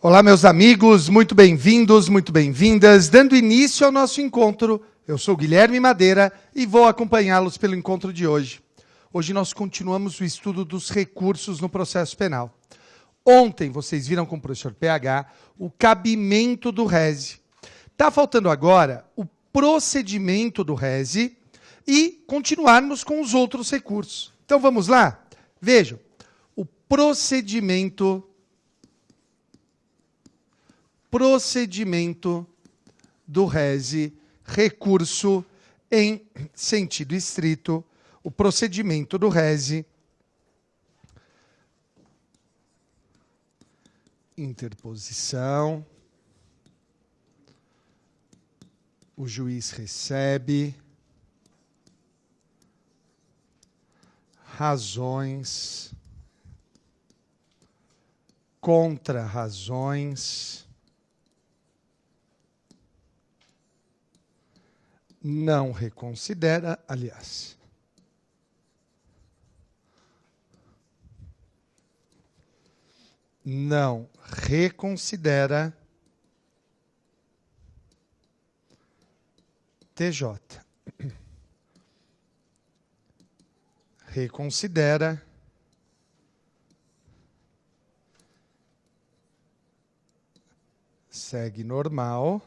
Olá, meus amigos, muito bem-vindos, muito bem-vindas. Dando início ao nosso encontro, eu sou Guilherme Madeira e vou acompanhá-los pelo encontro de hoje. Hoje nós continuamos o estudo dos recursos no processo penal. Ontem vocês viram com o professor PH o cabimento do rese. Está faltando agora o procedimento do rese e continuarmos com os outros recursos. Então vamos lá? Vejam, o procedimento do rese, recurso em sentido estrito, o procedimento do rese, interposição, o juiz recebe, razões, contra-razões, não reconsidera, aliás. Não reconsidera TJ. Reconsidera segue normal.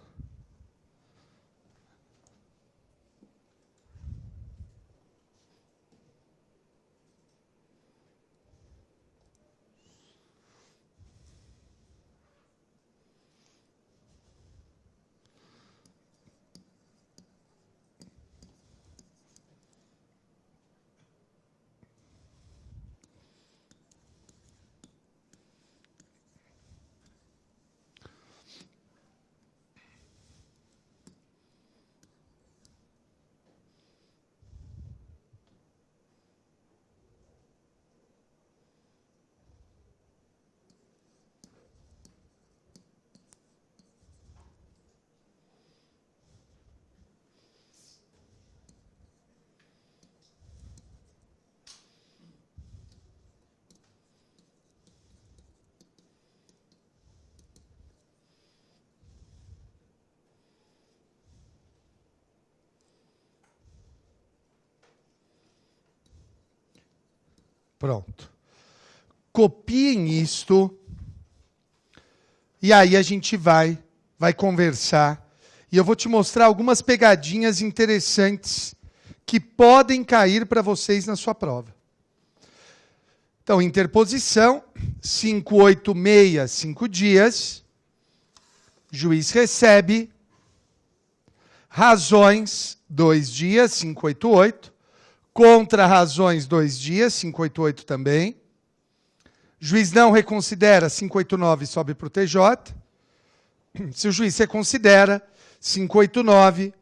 Pronto. Copiem isto e aí a gente vai conversar. E eu vou te mostrar algumas pegadinhas interessantes que podem cair para vocês na sua prova. Então, interposição, 586, 5 dias. Juiz recebe. Razões, 2 dias, 588. Contra-razões, 2 dias, 588 também. Juiz não reconsidera, 589 sobe para o TJ. Se o juiz reconsidera, 589.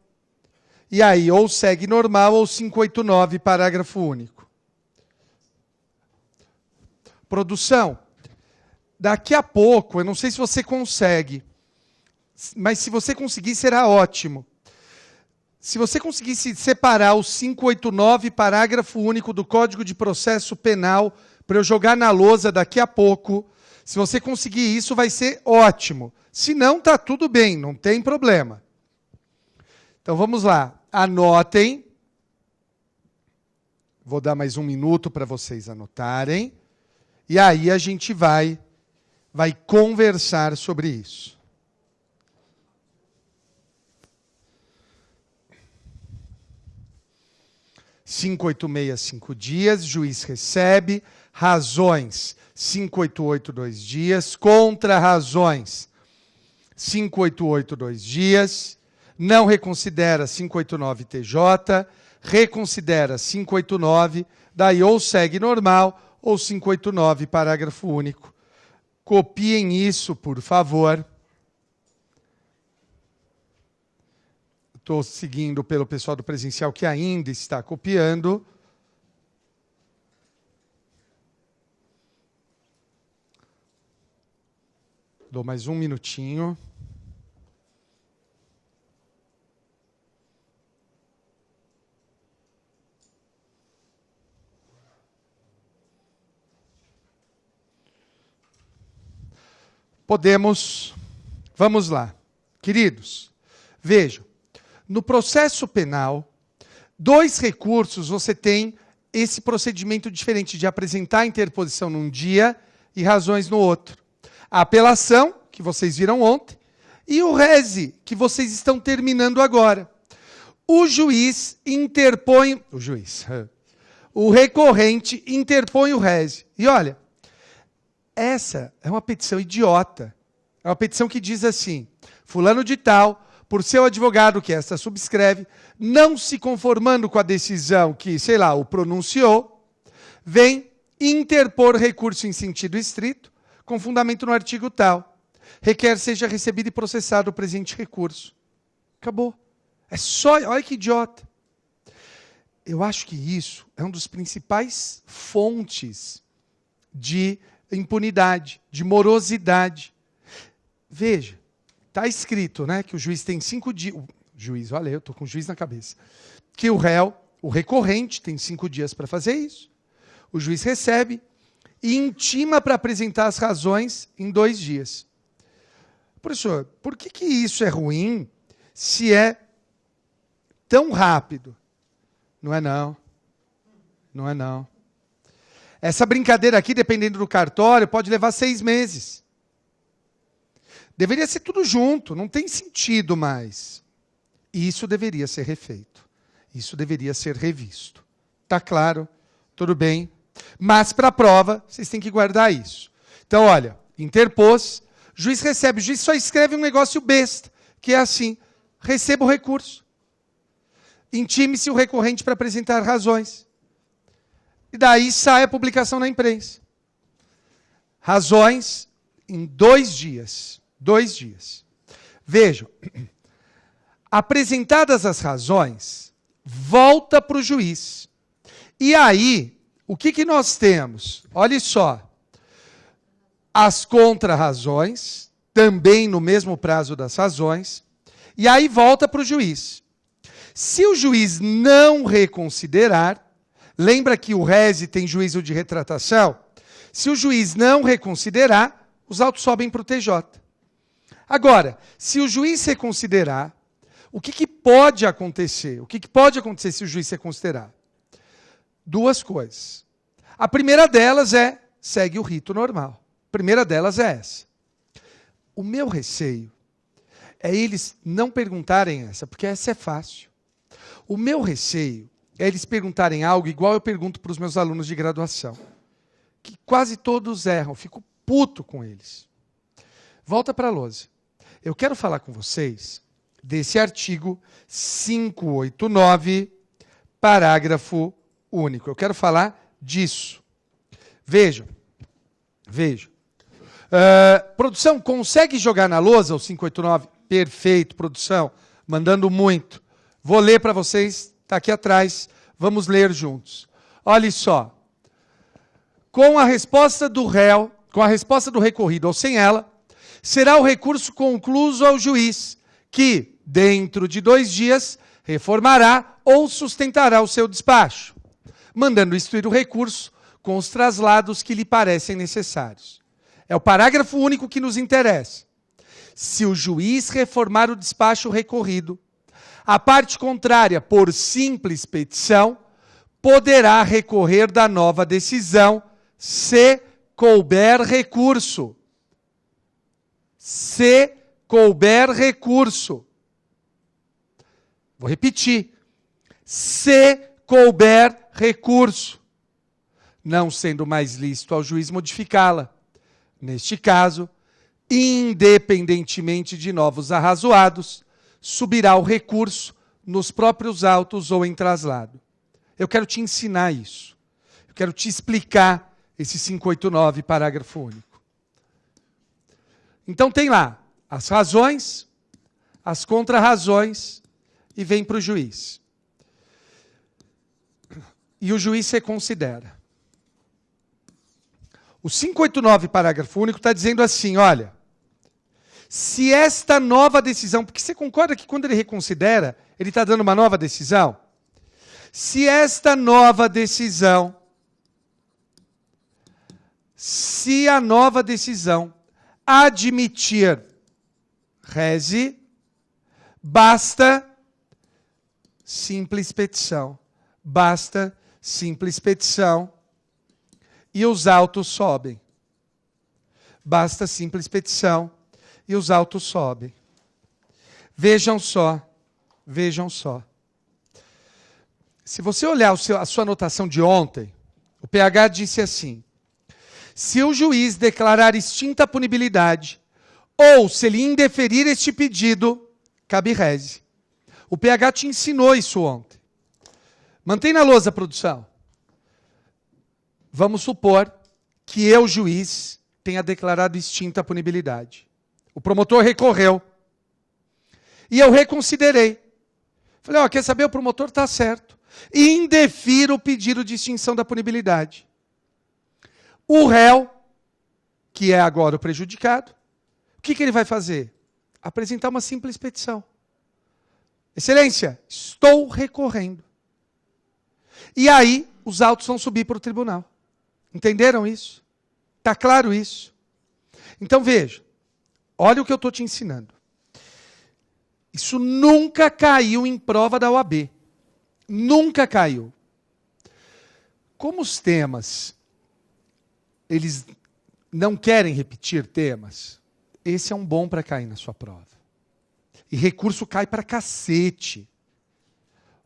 E aí, ou segue normal, ou 589, parágrafo único. Produção, daqui a pouco, eu não sei se você consegue, mas se você conseguir, será ótimo. Se você conseguisse separar o 589, parágrafo único do Código de Processo Penal, para eu jogar na lousa daqui a pouco, se você conseguir isso, vai ser ótimo. Se não, está tudo bem, não tem problema. Então, vamos lá. Anotem. Vou dar mais um minuto para vocês anotarem. E aí a gente vai conversar sobre isso. 586, 5 dias, juiz recebe, razões, 588, 2 dias, contra-razões, 588, 2 dias, não reconsidera 589 TJ, reconsidera 589, daí ou segue normal, ou 589, parágrafo único. Copiem isso, por favor. Estou seguindo pelo pessoal do presencial que ainda está copiando. Dou mais um minutinho. Vamos lá. Queridos, vejam, no processo penal, 2 recursos você tem esse procedimento diferente de apresentar a interposição num dia e razões no outro. A apelação, que vocês viram ontem, e o rese, que vocês estão terminando agora. O recorrente interpõe o rese. E olha, essa é uma petição idiota. É uma petição que diz assim: fulano de tal, por seu advogado que esta subscreve, não se conformando com a decisão que, sei lá, o pronunciou, vem interpor recurso em sentido estrito, com fundamento no artigo tal. Requer seja recebido e processado o presente recurso. Acabou. É só... Olha que idiota. Eu acho que isso é um dos principais fontes de impunidade, de morosidade. Veja, está escrito, né, que o juiz tem 5 dias... olha, eu estou com o juiz na cabeça. Que o réu, o recorrente, tem 5 dias para fazer isso. O juiz recebe e intima para apresentar as razões em 2 dias. Professor, por que isso é ruim se é tão rápido? Não é não. Não é não. Essa brincadeira aqui, dependendo do cartório, pode levar 6 meses. Deveria ser tudo junto, não tem sentido mais. Isso deveria ser refeito. Isso deveria ser revisto. Tá claro? Tudo bem? Mas para a prova, vocês têm que guardar isso. Então, olha, interpôs, juiz recebe, o juiz só escreve um negócio besta, que é assim: receba o recurso. Intime-se o recorrente para apresentar razões. E daí sai a publicação na imprensa. Razões em 2 dias. 2 dias. Vejam, apresentadas as razões, volta para o juiz. E aí, o que nós temos? Olha só. As contrarrazões, também no mesmo prazo das razões, e aí volta para o juiz. Se o juiz não reconsiderar, lembra que o rese tem juízo de retratação? Se o juiz não reconsiderar, os autos sobem para o TJ. Agora, se o juiz reconsiderar, o que pode acontecer? O que pode acontecer se o juiz reconsiderar? 2 coisas. A primeira delas é, segue o rito normal. A primeira delas é essa. O meu receio é eles não perguntarem essa, porque essa é fácil. O meu receio é eles perguntarem algo igual eu pergunto para os meus alunos de graduação, que quase todos erram, fico puto com eles. Volta para a lousa. Eu quero falar com vocês desse artigo 589, parágrafo único. Eu quero falar disso. Vejam. Produção, consegue jogar na lousa o 589? Perfeito, produção. Mandando muito. Vou ler para vocês, está aqui atrás. Vamos ler juntos. Olha só. Com a resposta do réu, com a resposta do recorrido ou sem ela, será o recurso concluso ao juiz, que, dentro de 2 dias, reformará ou sustentará o seu despacho, mandando instruir o recurso com os traslados que lhe parecem necessários. É o parágrafo único que nos interessa. Se o juiz reformar o despacho recorrido, a parte contrária, por simples petição, poderá recorrer da nova decisão, se couber recurso. Se couber recurso. Vou repetir. Se couber recurso. Não sendo mais lícito ao juiz modificá-la. Neste caso, independentemente de novos arrazoados, subirá o recurso nos próprios autos ou em traslado. Eu quero te ensinar isso. Eu quero te explicar esse 589, parágrafo único. Então tem lá as razões, as contrarrazões e vem para o juiz. E o juiz reconsidera. O 589, parágrafo único, está dizendo assim, olha, se esta nova decisão, porque você concorda que quando ele reconsidera, ele está dando uma nova decisão? Se esta nova decisão, se a nova decisão admitir rese, basta simples petição. Basta simples petição e os autos sobem. Basta simples petição e os autos sobem. Vejam só. Se você olhar a sua anotação de ontem, o PH disse assim: se o juiz declarar extinta a punibilidade, ou se ele indeferir este pedido, cabe rese. O PH te ensinou isso ontem. Mantém na lousa, produção. Vamos supor que eu, juiz, tenha declarado extinta a punibilidade. O promotor recorreu. E eu reconsiderei. Falei, quer saber? O promotor está certo. E indefiro o pedido de extinção da punibilidade. O réu, que é agora o prejudicado, o que ele vai fazer? Apresentar uma simples petição. Excelência, estou recorrendo. E aí, os autos vão subir para o tribunal. Entenderam isso? Está claro isso? Então veja, olha o que eu estou te ensinando. Isso nunca caiu em prova da OAB. Nunca caiu. Como os temas, eles não querem repetir temas, esse é um bom para cair na sua prova. E recurso cai para cacete.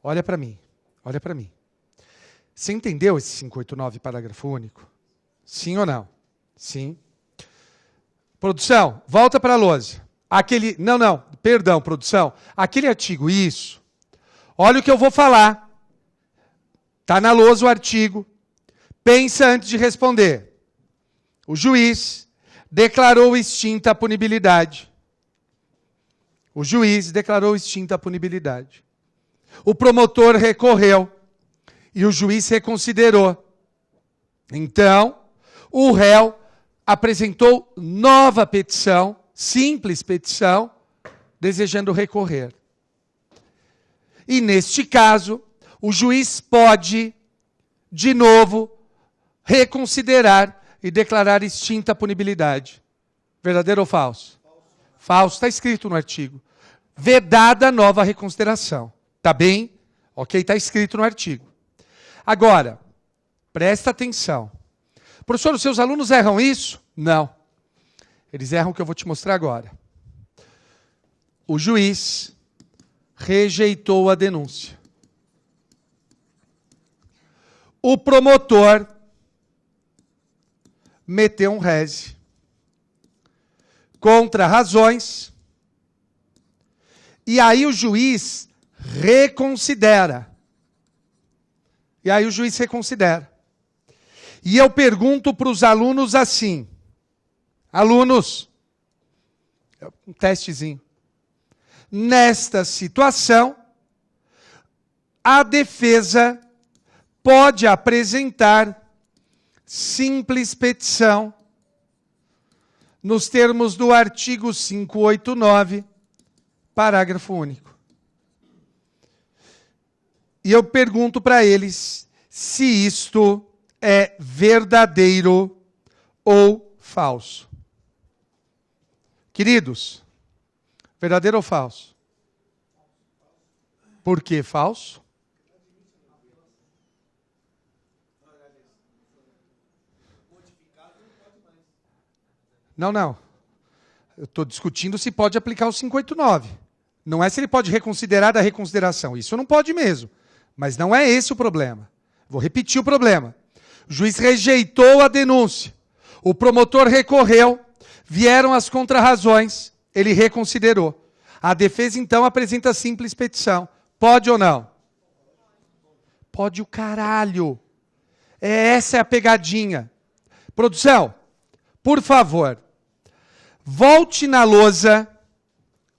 Olha para mim. Você entendeu esse 589, parágrafo único? Sim ou não? Sim. Produção, volta para a lousa. Perdão, produção. Aquele artigo, isso. Olha o que eu vou falar. Está na lousa o artigo. Pensa antes de responder. O juiz declarou extinta a punibilidade. O promotor recorreu. E o juiz reconsiderou. Então, o réu apresentou nova petição, simples petição, desejando recorrer. E neste caso, o juiz pode, de novo, reconsiderar e declarar extinta a punibilidade. Verdadeiro ou falso? Falso, está escrito no artigo. Vedada nova reconsideração. Tá bem? Ok, está escrito no artigo. Agora, presta atenção. Professor, os seus alunos erram isso? Não. Eles erram o que eu vou te mostrar agora. O juiz rejeitou a denúncia. O promotor meteu um rese. Contra razões. E aí o juiz reconsidera. E eu pergunto para os alunos assim. Alunos, um testezinho. Nesta situação, a defesa pode apresentar simples petição nos termos do artigo 589, parágrafo único. E eu pergunto para eles se isto é verdadeiro ou falso. Queridos, verdadeiro ou falso? Por que falso? Não. Eu estou discutindo se pode aplicar o 589. Não é se ele pode reconsiderar da reconsideração. Isso não pode mesmo. Mas não é esse o problema. Vou repetir o problema. O juiz rejeitou a denúncia. O promotor recorreu. Vieram as contrarrazões. Ele reconsiderou. A defesa, então, apresenta simples petição. Pode ou não? Pode o caralho. Essa é a pegadinha. Produção, por favor, volte na lousa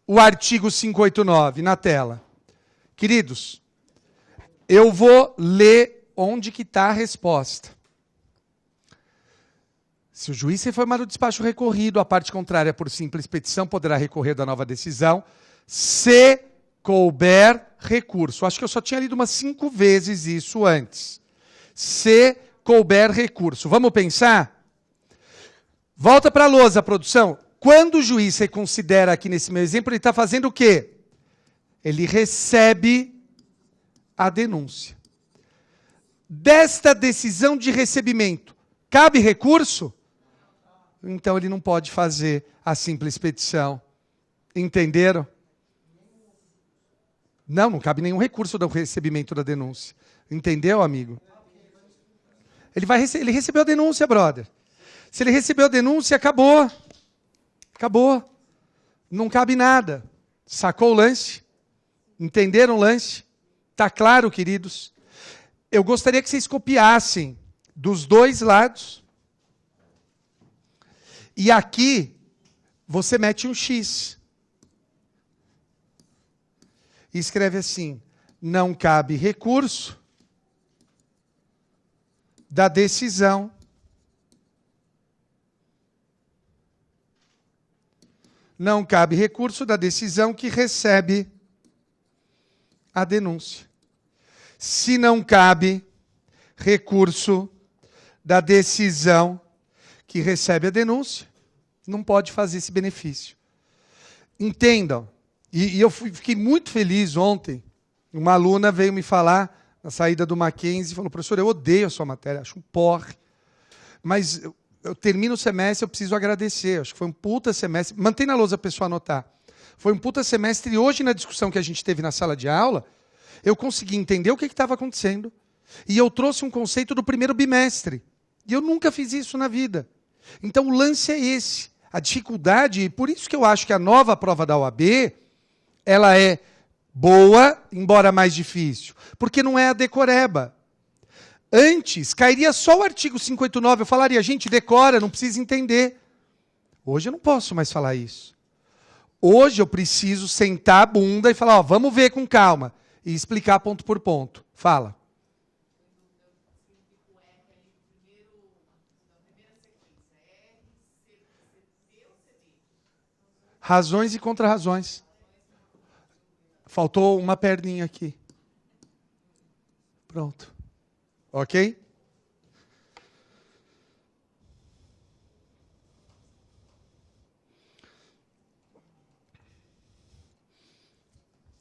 o artigo 589 na tela. Queridos, eu vou ler onde que está a resposta. Se o juiz reformar o despacho recorrido, a parte contrária por simples petição poderá recorrer da nova decisão, se couber recurso. Acho que eu só tinha lido umas 5 vezes isso antes. Se couber recurso. Vamos pensar? Volta para a lousa, produção. Quando o juiz reconsidera aqui nesse meu exemplo, ele está fazendo o quê? Ele recebe a denúncia. Desta decisão de recebimento, cabe recurso? Então ele não pode fazer a simples petição. Entenderam? Não cabe nenhum recurso do recebimento da denúncia. Entendeu, amigo? Ele recebeu a denúncia, brother. Se ele recebeu a denúncia, acabou. Acabou. Não cabe nada. Sacou o lance? Entenderam o lance? Tá claro, queridos? Eu gostaria que vocês copiassem dos dois lados. E aqui, você mete um X. E escreve assim: não cabe recurso da decisão que recebe a denúncia. Se não cabe recurso da decisão que recebe a denúncia, não pode fazer esse benefício. Entendam. E eu fiquei muito feliz ontem. Uma aluna veio me falar na saída do Mackenzie e falou: professor, eu odeio a sua matéria, acho um porre. Mas eu termino o semestre, eu preciso agradecer. Acho que foi um puta semestre. Mantém na lousa a pessoa anotar. Foi um puta semestre e hoje, na discussão que a gente teve na sala de aula, eu consegui entender o que estava acontecendo. E eu trouxe um conceito do primeiro bimestre. E eu nunca fiz isso na vida. Então o lance é esse. A dificuldade, e por isso que eu acho que a nova prova da OAB, ela é boa, embora mais difícil. Porque não é a decoreba. Antes, cairia só o artigo 589, eu falaria, gente, decora, não precisa entender. Hoje eu não posso mais falar isso. Hoje eu preciso sentar a bunda e falar, ó, vamos ver com calma. E explicar ponto por ponto. Fala. Razões e contra-razões. Faltou uma perninha aqui. Pronto. Ok?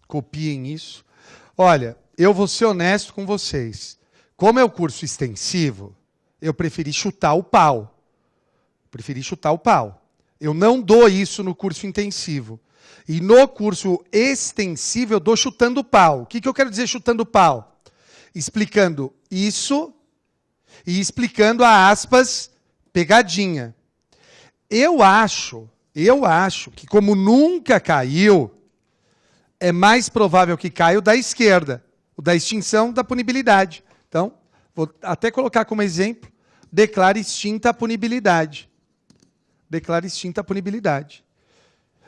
Copiem isso. Olha, eu vou ser honesto com vocês. Como é o curso extensivo, eu preferi chutar o pau. Eu não dou isso no curso intensivo. E no curso extensivo eu dou chutando o pau. O que eu quero dizer chutando o pau? Explicando isso e explicando a aspas pegadinha. Eu acho que como nunca caiu, é mais provável que caia o da esquerda, o da extinção da punibilidade. Então, vou até colocar como exemplo, declara extinta a punibilidade. Declara extinta a punibilidade.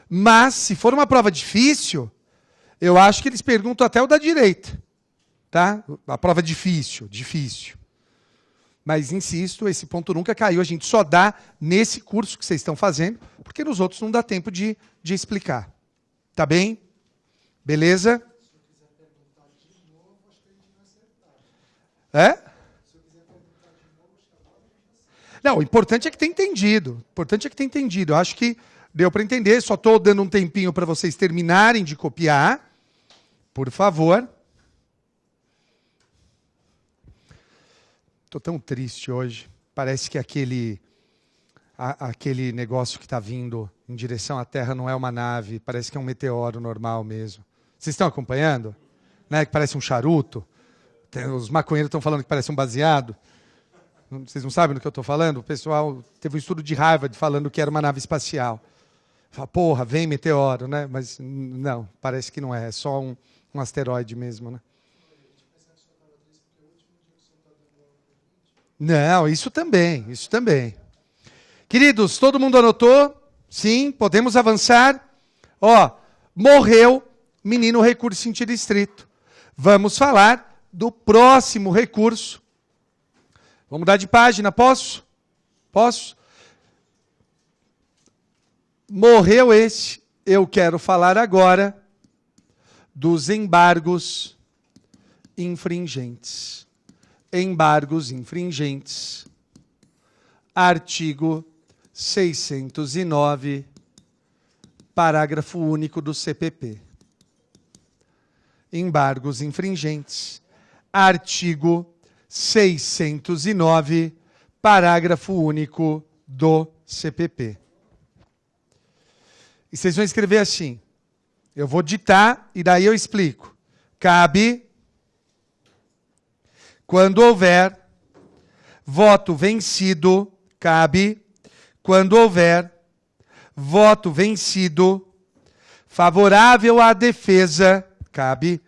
Mas, se for uma prova difícil, eu acho que eles perguntam até o da direita. Tá? A prova difícil. Mas, insisto, esse ponto nunca caiu. A gente só dá nesse curso que vocês estão fazendo, porque nos outros não dá tempo de explicar. Tá bem? Beleza? É? Não, o importante é que tenha entendido. Eu acho que deu para entender. Só estou dando um tempinho para vocês terminarem de copiar. Por favor. Estou tão triste hoje. Parece que aquele negócio que está vindo em direção à Terra não é uma nave. Parece que é um meteoro normal mesmo. Vocês estão acompanhando? Né? Que parece um charuto. Os maconheiros estão falando que parece um baseado. Vocês não sabem do que eu estou falando? O pessoal teve um estudo de Harvard falando que era uma nave espacial. Fala, porra, vem meteoro, né? Mas não, parece que não é. É só um asteroide mesmo, né? Não, isso também. Queridos, todo mundo anotou? Sim, podemos avançar? Ó, morreu menino recurso interdistrito. Vamos falar do próximo recurso. Vamos mudar de página, posso? Posso? Morreu esse. Eu quero falar agora dos embargos infringentes. Embargos infringentes. Artigo 609 Parágrafo único do CPP. Embargos infringentes. Artigo 609, parágrafo único do CPP. E vocês vão escrever assim. Eu vou ditar e daí eu explico. Cabe, quando houver voto vencido, cabe, quando houver voto vencido, favorável à defesa, cabe,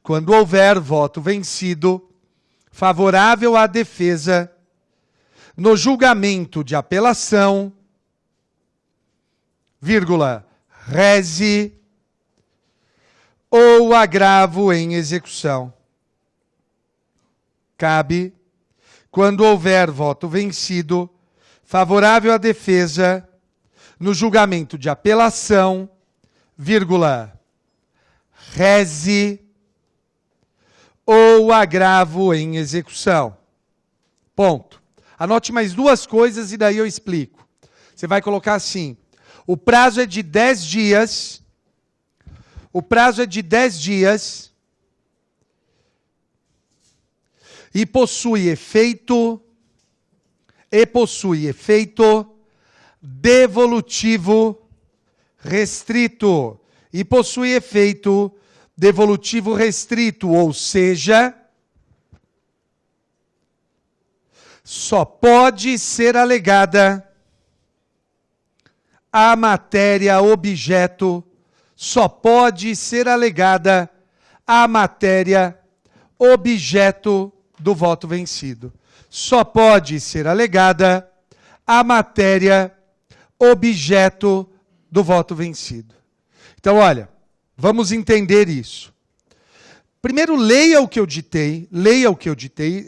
quando houver voto vencido, favorável à defesa, no julgamento de apelação, vírgula, rese ou agravo em execução. Cabe, quando houver voto vencido, favorável à defesa, no julgamento de apelação, vírgula, rese ou agravo em execução. Ponto. Anote mais duas coisas e daí eu explico. Você vai colocar assim, o prazo é de 10 dias, e possui efeito devolutivo restrito. E possui efeito devolutivo restrito, ou seja, só pode ser alegada a matéria objeto, só pode ser alegada a matéria objeto do voto vencido. Só pode ser alegada a matéria objeto do voto vencido. Então, olha, vamos entender isso. Primeiro, leia o que eu ditei.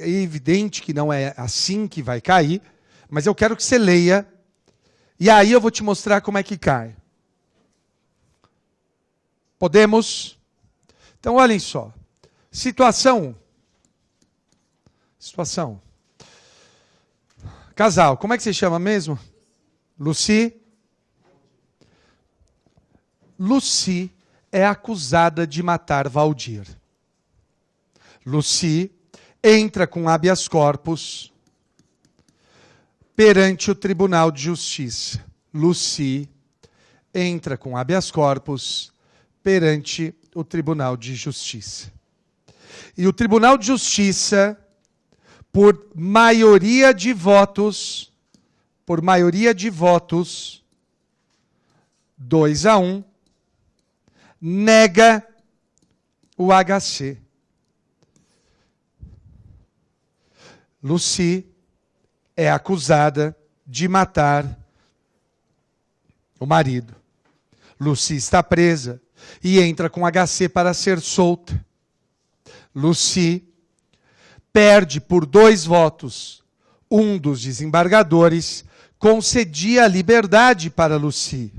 É evidente que não é assim que vai cair, mas eu quero que você leia, e aí eu vou te mostrar como é que cai. Podemos? Então, olhem só. Situação. Casal, como é que se chama mesmo? Lucy? Lucy é acusada de matar Valdir. Lucy entra com habeas corpus perante o Tribunal de Justiça. Lucy entra com habeas corpus perante o Tribunal de Justiça. E o Tribunal de Justiça, por maioria de votos, 2-1, nega o HC. Lucy é acusada de matar o marido. Lucy está presa e entra com HC para ser solta. Lucy perde por 2 votos. Um dos desembargadores concedia a liberdade para Lucy.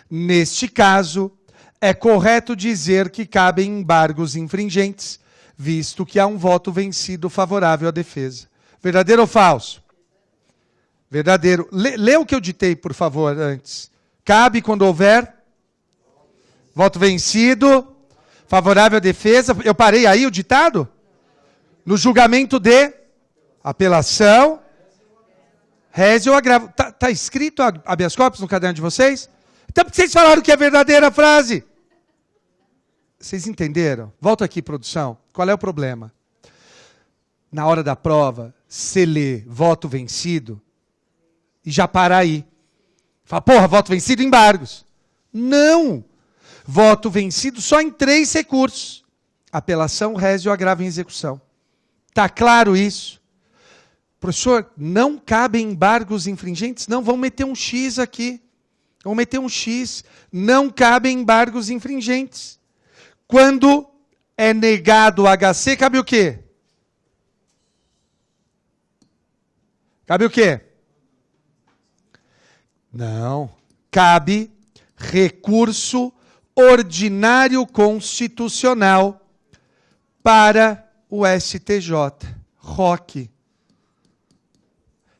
Neste caso, é correto dizer que cabem embargos infringentes, visto que há um voto vencido favorável à defesa. Verdadeiro ou falso? Verdadeiro. Lê o que eu ditei, por favor, antes. Cabe quando houver voto vencido, favorável à defesa. Eu parei aí o ditado? No julgamento de apelação, rese ou agravo. Está escrito habeas corpus no caderno de vocês? Então por que vocês falaram que é verdadeira a frase? Vocês entenderam? Volta aqui, produção. Qual é o problema? Na hora da prova, você lê voto vencido e já para aí. Fala, porra, voto vencido, embargos. Não! Voto vencido só em 3 recursos. Apelação, rese ou agravo em execução. Está claro isso? Professor, não cabem embargos infringentes? Não, vamos meter um X aqui. Vamos meter um X. Não cabem embargos infringentes. Quando é negado o HC, cabe o quê? Cabe o quê? Não. Cabe recurso ordinário constitucional para o STJ. ROC.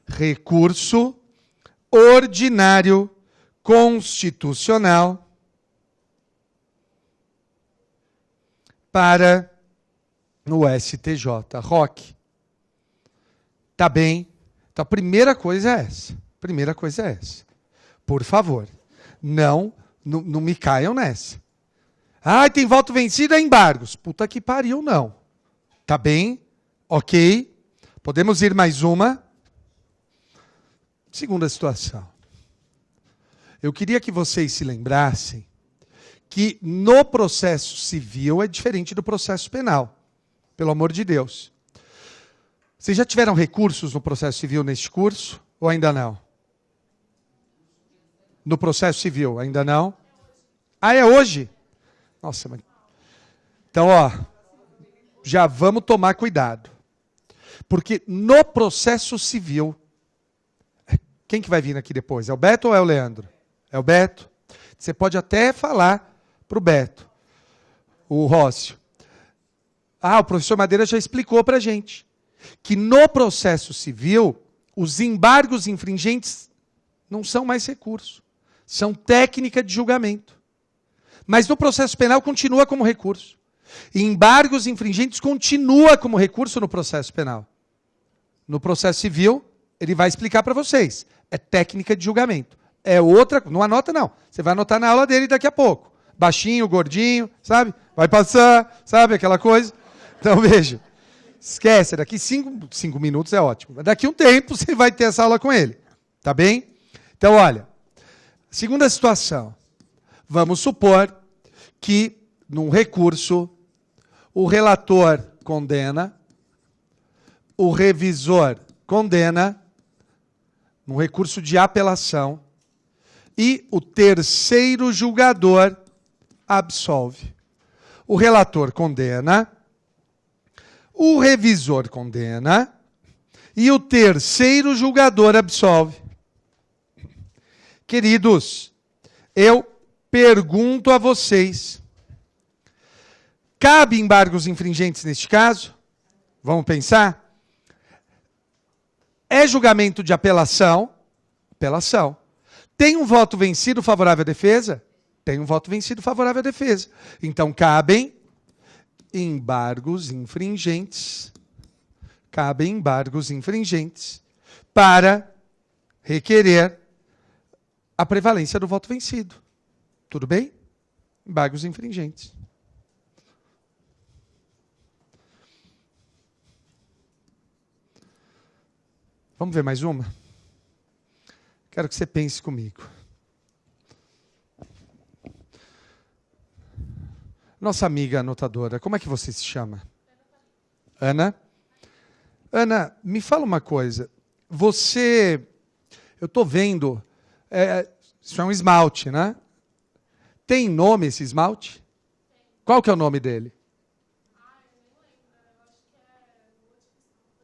Recurso ordinário constitucional para o STJ. Roque. Tá bem? Então, a primeira coisa é essa. Primeira coisa é essa. Por favor, não me caiam nessa. Ah, tem voto vencido, é embargos. Puta que pariu, não. Tá bem? Ok. Podemos ir mais uma. Segunda situação. Eu queria que vocês se lembrassem que no processo civil é diferente do processo penal. Pelo amor de Deus. Vocês já tiveram recursos no processo civil neste curso? Ou ainda não? No processo civil, ainda não? Ah, é hoje? Nossa, mas... Então, ó, já vamos tomar cuidado. Porque no processo civil, quem que vai vir aqui depois? É o Beto ou é o Leandro? É o Beto? Você pode até falar para o Beto, o Rócio. Ah, o professor Madeira já explicou para a gente que no processo civil, os embargos infringentes não são mais recurso. São técnica de julgamento. Mas no processo penal continua como recurso. E embargos infringentes continua como recurso no processo penal. No processo civil, ele vai explicar para vocês. É técnica de julgamento. É outra... Não anota, não. Você vai anotar na aula dele daqui a pouco. Baixinho, gordinho, sabe? Vai passar, sabe? Aquela coisa. Então, veja. Esquece, daqui 5 minutos é ótimo. Mas daqui um tempo você vai ter essa aula com ele. Tá bem? Então, olha. Segunda situação. Vamos supor que, num recurso, o relator condena, o revisor condena, num recurso de apelação, e o terceiro julgador absolve. O relator condena, o revisor condena, e o terceiro julgador absolve. Queridos, eu pergunto a vocês, cabe embargos infringentes neste caso? Vamos pensar? É julgamento de apelação? Apelação. Tem um voto vencido favorável à defesa? Tem um voto vencido favorável à defesa. Então, cabem embargos infringentes. Cabem embargos infringentes para requerer a prevalência do voto vencido. Tudo bem? Embargos infringentes. Vamos ver mais uma? Quero que você pense comigo. Nossa amiga anotadora, como é que você se chama? Ana? Ana, me fala uma coisa. Você, eu estou vendo, isso é um esmalte, né? Tem nome esse esmalte? Qual que é o nome dele?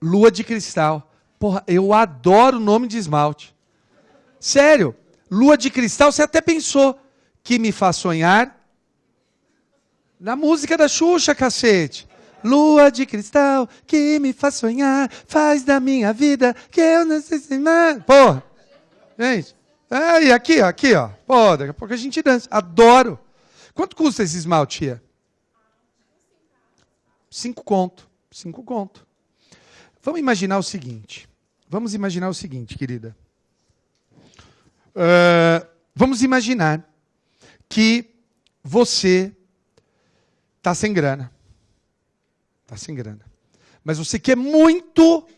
Lua de Cristal. Porra, eu adoro o nome de esmalte. Sério, Lua de Cristal, você até pensou que me faz sonhar? Na música da Xuxa, cacete. Lua de cristal que me faz sonhar, faz da minha vida que eu não sei se mais. Porra, gente. E aqui, ó. Pô, daqui a pouco a gente dança. Adoro. Quanto custa esse esmalte, tia? 5 conto. 5 conto. Vamos imaginar o seguinte. Querida. Vamos imaginar que você está sem grana. Está sem grana. Mas você quer muito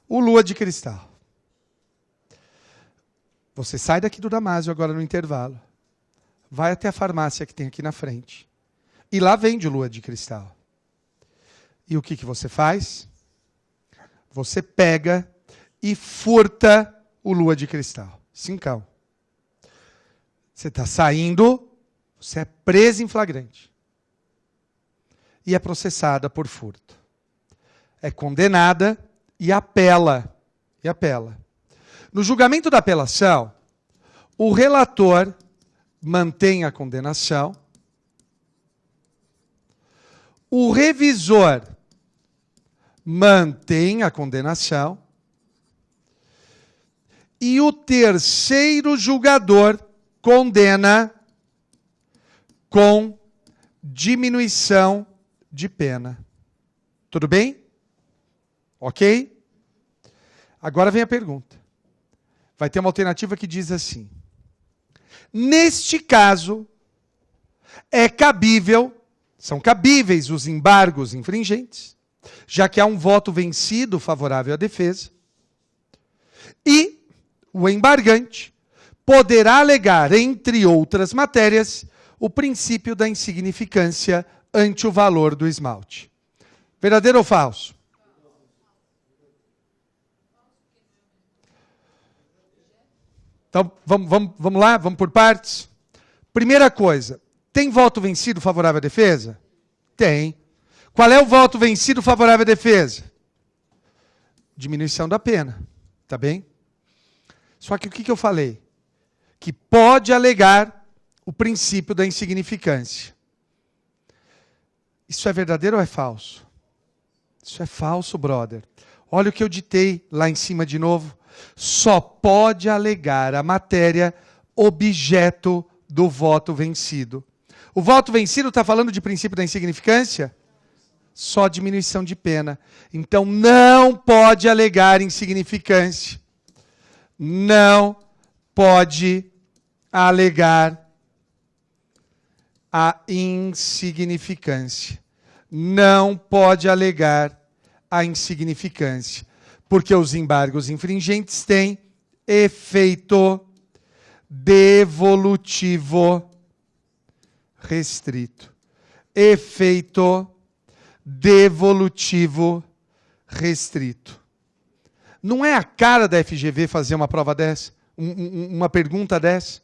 o Lua de Cristal. Você sai daqui do Damásio agora no intervalo. Vai até a farmácia que tem aqui na frente. E lá vende o Lua de Cristal. E o que você faz? Você pega e furta o Lua de Cristal. 5. Você está saindo, você é presa em flagrante. E é processada por furto. É condenada e apela. No julgamento da apelação, o relator mantém a condenação. O revisor mantém a condenação. E o terceiro julgador condena com diminuição de pena. Tudo bem? Ok? Agora vem a pergunta. Vai ter uma alternativa que diz assim: neste caso, são cabíveis os embargos infringentes, já que há um voto vencido favorável à defesa, e o embargante poderá alegar, entre outras matérias, o princípio da insignificância ante o valor do esmalte. Verdadeiro ou falso? Então, vamos lá, vamos por partes. Primeira coisa, tem voto vencido favorável à defesa? Tem. Qual é o voto vencido favorável à defesa? Diminuição da pena, tá bem? Só que o que eu falei? Que pode alegar o princípio da insignificância. Isso é verdadeiro ou é falso? Isso é falso, brother. Olha o que eu ditei lá em cima de novo. Só pode alegar a matéria objeto do voto vencido. O voto vencido está falando de princípio da insignificância? Só diminuição de pena. Então não pode alegar insignificância. Não pode alegar a insignificância. Não pode alegar a insignificância. Porque os embargos infringentes têm efeito devolutivo restrito. Efeito devolutivo restrito. Não é a cara da FGV fazer uma prova dessa? Uma pergunta dessa?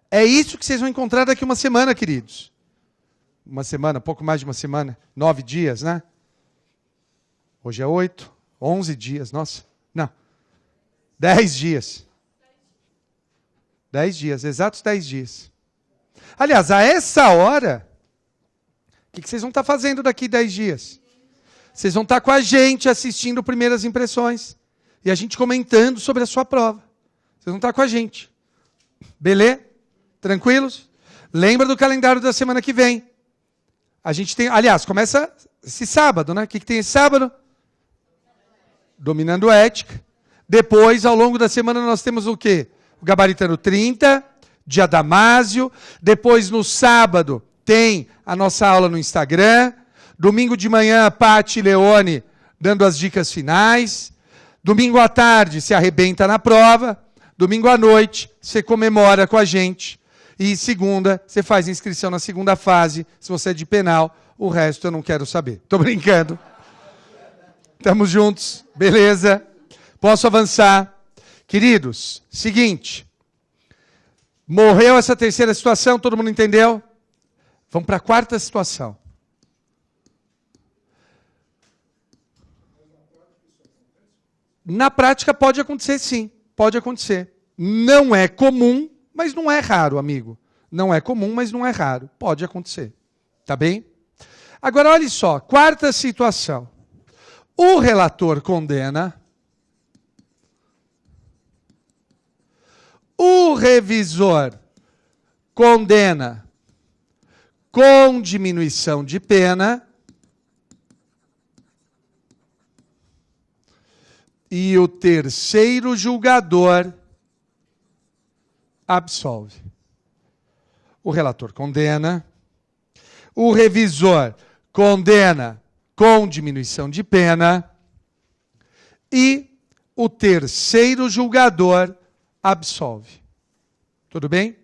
É isso que vocês vão encontrar daqui uma semana, queridos. Uma semana, pouco mais de uma semana. 9 dias, né? Hoje é 8. 11 dias, nossa. Não. 10 dias. 10 dias, exatos 10 dias. Aliás, a essa hora, o que vocês vão estar fazendo daqui 10 dias? Vocês vão estar com a gente assistindo Primeiras Impressões. E a gente comentando sobre a sua prova. Vocês vão estar com a gente. Beleza? Tranquilos? Lembra do calendário da semana que vem. A gente tem, aliás, começa esse sábado, né? O que tem esse sábado? Dominando ética. Depois, ao longo da semana, nós temos o quê? O Gabaritano 30, Dia Damásio. Depois, no sábado, tem a nossa aula no Instagram. Domingo de manhã, Paty Leone dando as dicas finais. Domingo à tarde, se arrebenta na prova. Domingo à noite, você comemora com a gente. E segunda, você faz inscrição na segunda fase. Se você é de penal, o resto eu não quero saber. Tô brincando. Estamos juntos, beleza? Posso avançar? Queridos, seguinte. Morreu essa terceira situação, todo mundo entendeu? Vamos para a quarta situação. Na prática pode acontecer sim, pode acontecer. Não é comum, mas não é raro, amigo. Não é comum, mas não é raro. Pode acontecer. Tá bem? Agora, olha só, quarta situação. O relator condena, o revisor condena com diminuição de pena e o terceiro julgador absolve. O relator condena, o revisor condena com diminuição de pena e o terceiro julgador absolve. Tudo bem?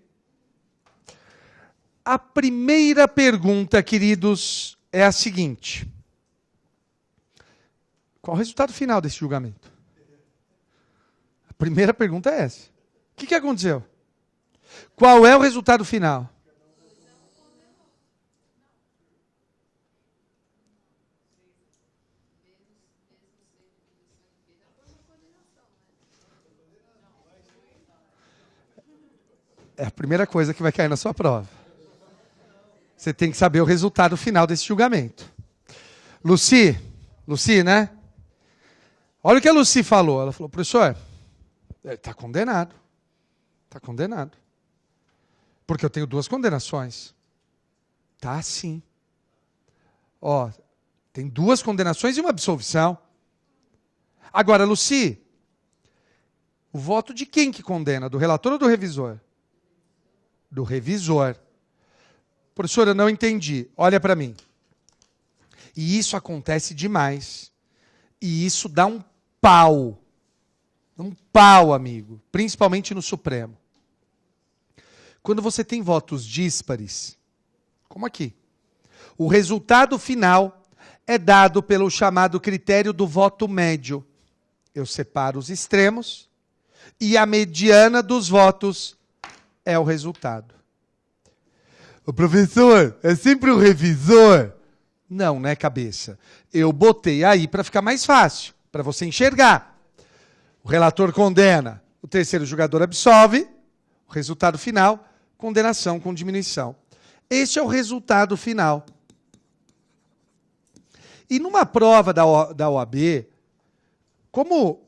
A primeira pergunta, queridos, é a seguinte: qual o resultado final desse julgamento? A primeira pergunta é essa. O que aconteceu? Qual é o resultado final? É a primeira coisa que vai cair na sua prova. Você tem que saber o resultado final desse julgamento. Lucy, né? Olha o que a Lucy falou. Ela falou, professor, Está condenado. Está condenado. Porque eu tenho 2 condenações. Tá sim. Ó, tem 2 condenações e uma absolvição. Agora, Luci, o voto de quem que condena? Do relator ou do revisor? Do revisor. Professora, eu não entendi. Olha para mim. E isso acontece demais. E isso dá um pau. Um pau, amigo. Principalmente no Supremo. Quando você tem votos díspares, como aqui, o resultado final é dado pelo chamado critério do voto médio. Eu separo os extremos e a mediana dos votos é o resultado. O professor, é sempre o revisor? Não, né, cabeça? Eu botei aí para ficar mais fácil, para você enxergar. O relator condena, o terceiro julgador absolve, o resultado final, condenação com diminuição. Este é o resultado final. E numa prova da OAB, como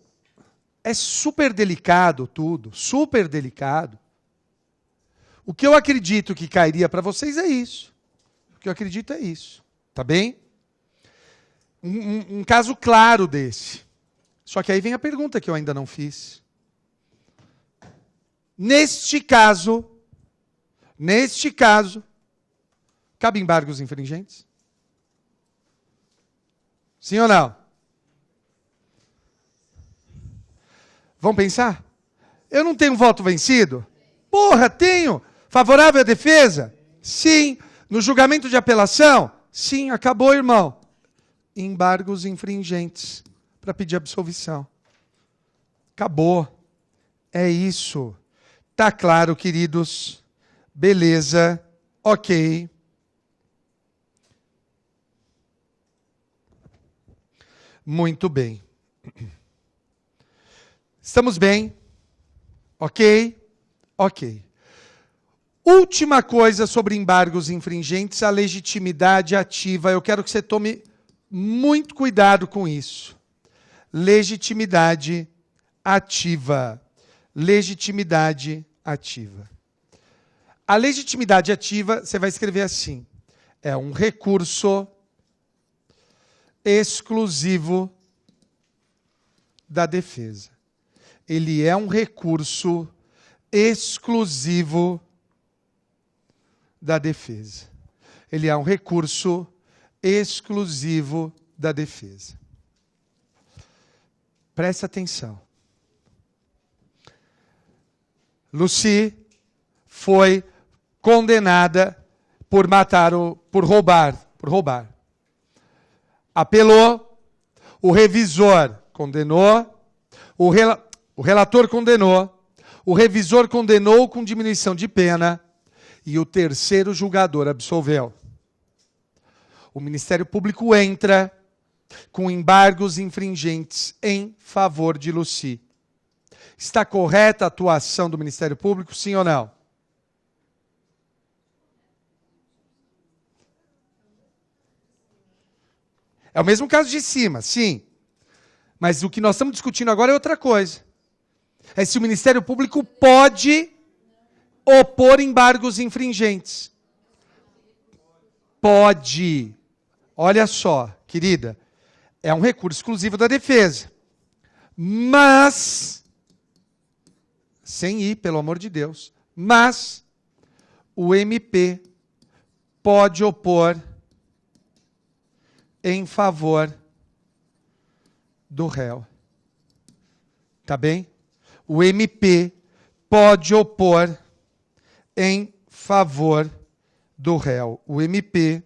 é super delicado tudo, super delicado, o que eu acredito que cairia para vocês é isso. O que eu acredito é isso. Tá bem? Um caso claro desse. Só que aí vem a pergunta que eu ainda não fiz. Neste caso, cabe embargos infringentes? Sim ou não? Vamos pensar? Eu não tenho voto vencido? Porra, tenho! Favorável à defesa? Sim. No julgamento de apelação? Sim, acabou, irmão. Embargos infringentes para pedir absolvição. Acabou. É isso. Tá claro, queridos? Beleza. Ok. Muito bem. Estamos bem? Ok? Ok. Última coisa sobre embargos infringentes, a legitimidade ativa. Eu quero que você tome muito cuidado com isso. Legitimidade ativa. Legitimidade ativa. A legitimidade ativa, você vai escrever assim. É um recurso exclusivo da defesa. Ele é um recurso exclusivo da defesa. Ele é um recurso exclusivo da defesa. Preste atenção. Lucy foi condenada por roubar. Apelou, o revisor condenou, o relator condenou, o revisor condenou com diminuição de pena e o terceiro julgador absolveu. O Ministério Público entra com embargos infringentes em favor de Lucy. Está correta a atuação do Ministério Público, sim ou não? É o mesmo caso de cima, sim. Mas o que nós estamos discutindo agora é outra coisa. É se o Ministério Público pode opor embargos infringentes. Pode. Olha só, querida. É um recurso exclusivo da defesa. Mas, sem ir, pelo amor de Deus, mas o MP pode opor em favor do réu. Tá bem? O MP pode opor em favor do réu. O MP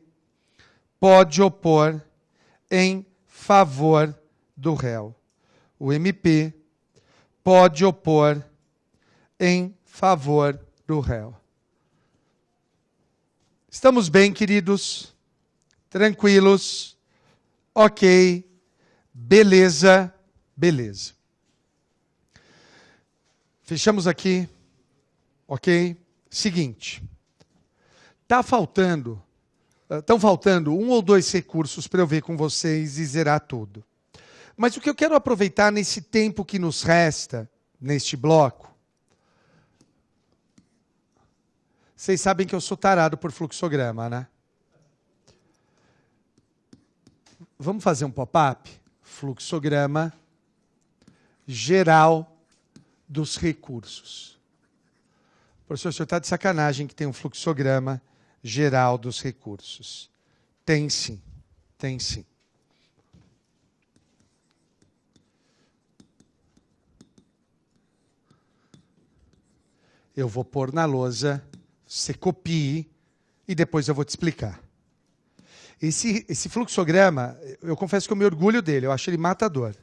pode opor em favor do réu. O MP pode opor em favor do réu. Estamos bem, queridos? Tranquilos? Ok. Beleza. Beleza. Fechamos aqui. Ok? Seguinte. Estão faltando 1 ou 2 recursos para eu ver com vocês e zerar tudo. Mas o que eu quero aproveitar nesse tempo que nos resta neste bloco? Vocês sabem que eu sou tarado por fluxograma, né? Vamos fazer um pop-up? Fluxograma geral dos recursos. Professor, o senhor está de sacanagem que tem um fluxograma geral dos recursos. Tem sim, tem sim. Eu vou pôr na lousa, você copie e depois eu vou te explicar. Esse fluxograma, eu confesso que eu me orgulho dele, eu acho ele matador.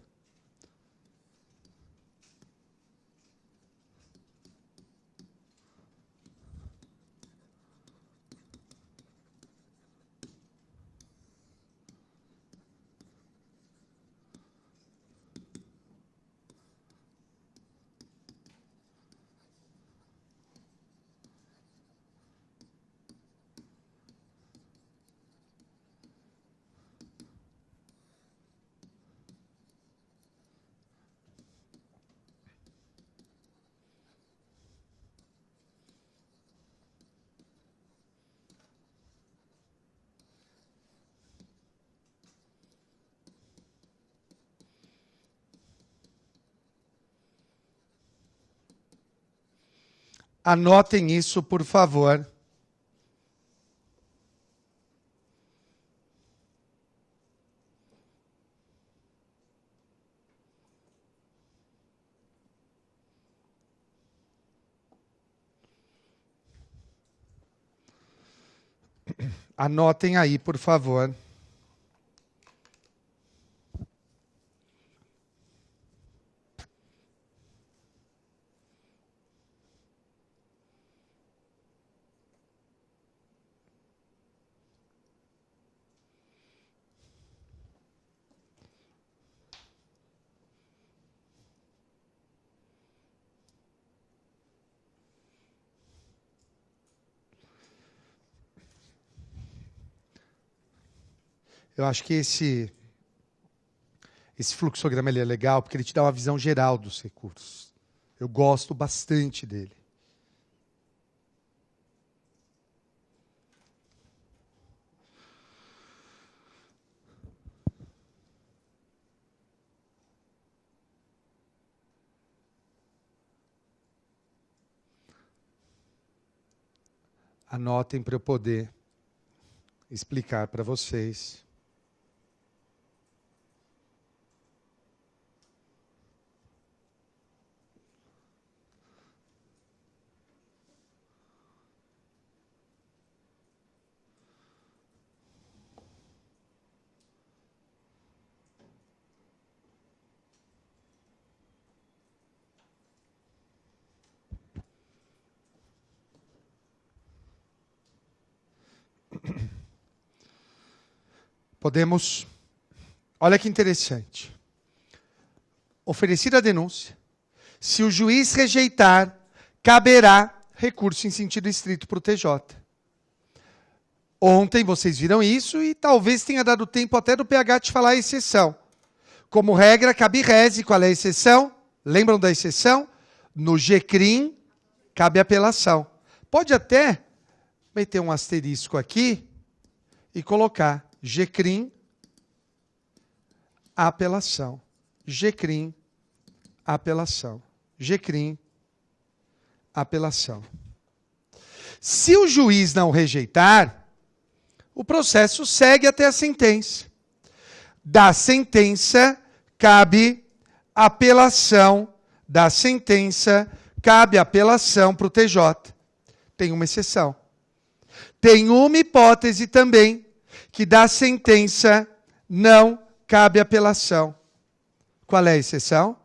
Anotem isso, por favor. Anotem aí, por favor. Eu acho que esse fluxograma ele é legal porque ele te dá uma visão geral dos recursos. Eu gosto bastante dele. Anotem para eu poder explicar para vocês. Podemos, olha que interessante. Oferecida a denúncia, se o juiz rejeitar, caberá recurso em sentido estrito para o TJ. Ontem vocês viram isso e talvez tenha dado tempo até do PH te falar a exceção. Como regra, cabe rese. Qual é a exceção? Lembram da exceção? No GCRIM, cabe apelação. Pode até meter um asterisco aqui e colocar GCRIM, apelação. GCRIM, apelação. GCRIM, apelação. Se o juiz não rejeitar, o processo segue até a sentença. Da sentença, cabe apelação. Da sentença, cabe apelação para o TJ. Tem uma exceção. Tem uma hipótese também, que da sentença não cabe apelação. Qual é a exceção?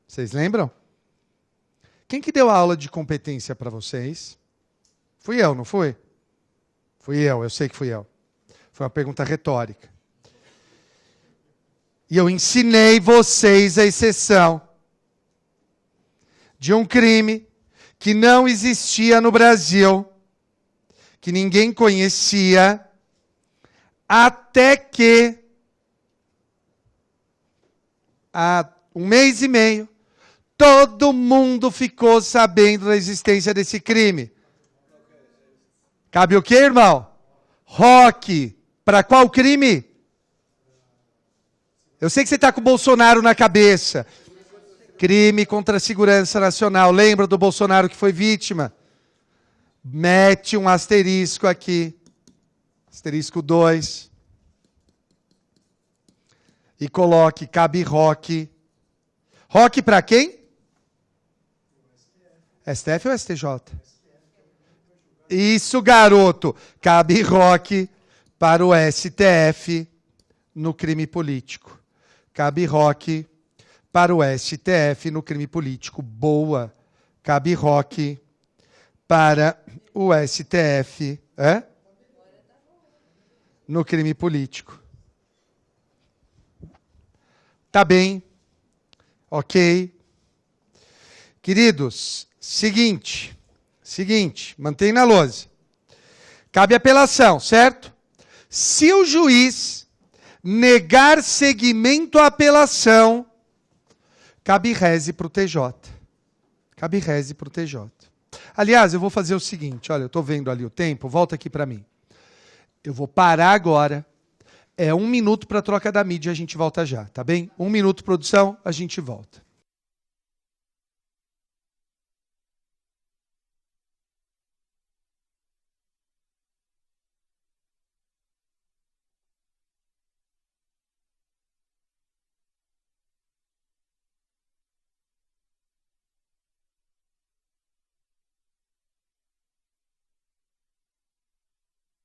Vocês lembram? Quem que deu a aula de competência para vocês? Fui eu, não fui? Fui eu sei que fui eu. Foi uma pergunta retórica. E eu ensinei vocês a exceção de um crime que não existia no Brasil, que ninguém conhecia, até que, há um mês e meio, todo mundo ficou sabendo da existência desse crime. Cabe o quê, irmão? Roque. Para qual crime? Eu sei que você está com o Bolsonaro na cabeça. Crime contra a segurança nacional. Lembra do Bolsonaro que foi vítima? Mete um asterisco aqui. Asterisco 2. E coloque, cabe Roque. Roque para quem? STF ou STJ? Isso, garoto. Cabe Roque para o STF no crime político. Cabe Roque para o STF no crime político. Boa. Cabe Roque para o STF no crime político. Tá bem. Ok. Queridos, seguinte, mantém na lousa. Cabe apelação, certo? Se o juiz negar seguimento à apelação, cabe reze para o TJ. Cabe reze para o TJ. Aliás, eu vou fazer o seguinte, olha, eu estou vendo ali o tempo, volta aqui para mim. Eu vou parar agora. É 1 minuto para troca da mídia, a gente volta já, tá bem? 1 minuto, produção, a gente volta.